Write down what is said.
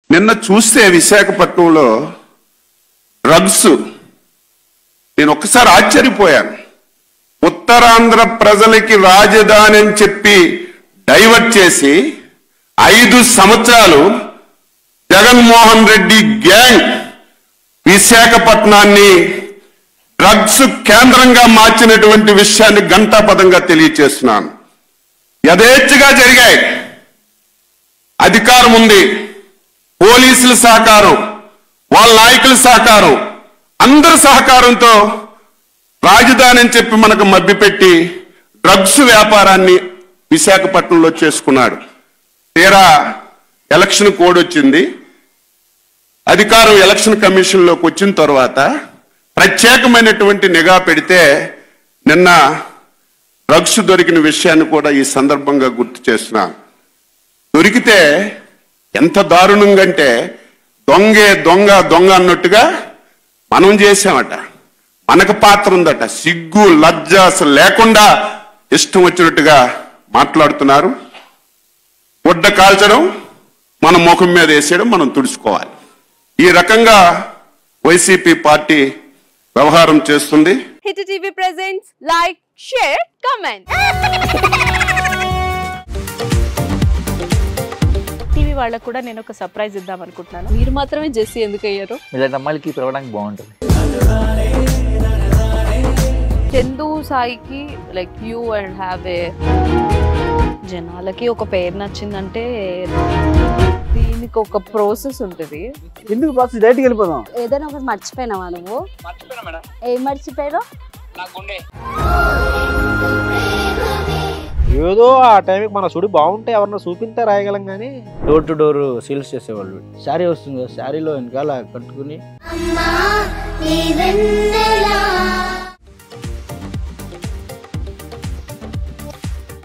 నిన్న చూస్తే విశాఖపట్నంలో డ్రగ్స్, నేను ఒక్కసారి ఆశ్చర్యపోయాను. ఉత్తరాంధ్ర ప్రజలకి రాజధాని అని చెప్పి డైవర్ట్ చేసి 5 సంవత్సరాలు జగన్మోహన్ రెడ్డి గ్యాంగ్ విశాఖపట్నాన్ని డ్రగ్స్ కేంద్రంగా మార్చినటువంటి విషయాన్ని ఘంటాపథంగా తెలియచేస్తున్నాను. యథేచ్ఛగా జరిగాయి. అధికారం ఉంది, పోలీసుల సహకారం, వాళ్ళ నాయకుల సహకారం, అందరి సహకారంతో రాజధాని అని చెప్పి మనకు మభ్యపెట్టి డ్రగ్స్ వ్యాపారాన్ని విశాఖపట్నంలో చేసుకున్నాడు. తీరా ఎలక్షన్ కోడ్ వచ్చింది, అధికారం ఎలక్షన్ కమిషన్లోకి వచ్చిన తర్వాత ప్రత్యేకమైనటువంటి నిఘా పెడితే నిన్న డ్రగ్స్ దొరికిన విషయాన్ని కూడా ఈ సందర్భంగా గుర్తు చేస్తున్నాను. దొరికితే ఎంత దారుణంగా అంటే దొంగే దొంగ దొంగ అన్నట్టుగా మనం చేసామట. మనకు పాత్ర ఉందట. సిగ్గు లజ్జ అసలు లేకుండా ఇష్టం వచ్చినట్టుగా మాట్లాడుతున్నారు. గుడ్డ కాల్చడం, మన ముఖం మీద వేసేయడం, మనం తుడుచుకోవాలి. ఈ రకంగా వైసీపీ పార్టీ వ్యవహారం చేస్తుంది. Hit TV presents like, share, comment. TV వాళ్ళకు కూడా నేను ఒక సర్ప్రైజ్ ఇద్దాం అనుకుంటున్నాను. మీరు మాత్రమే జెస్సీ ఎందుకు అయ్యారు? ఇలాంటి అమ్మాయిలకి పిలవడానికి బాగుంటుంది. చందు సాయికి like you and have a జనాలకి ఒక పేరు నచ్చిందంటే దీనికి ఒక ప్రాసెస్ ఉంటుంది. ఎందుకు ప్రాసెస్? డైరెక్ట్‌గా వెళ్ళిపోదాం. ఏదైనా ఒకటి మర్చిపోయినావా నువ్వు? మర్చిపోయినా మేడం. ఏం మర్చిపోయావు? నా గుండె. ఏదో ఆ టైంకి మన సుడి బాగుంటే ఎవరన్నా చూపిస్తే రాయగలం కానీ డోర్ టు డోర్ సేల్స్ చేసేవాళ్ళు. శారీ వస్తుంది, శారీలో వెనకాల కట్టుకుని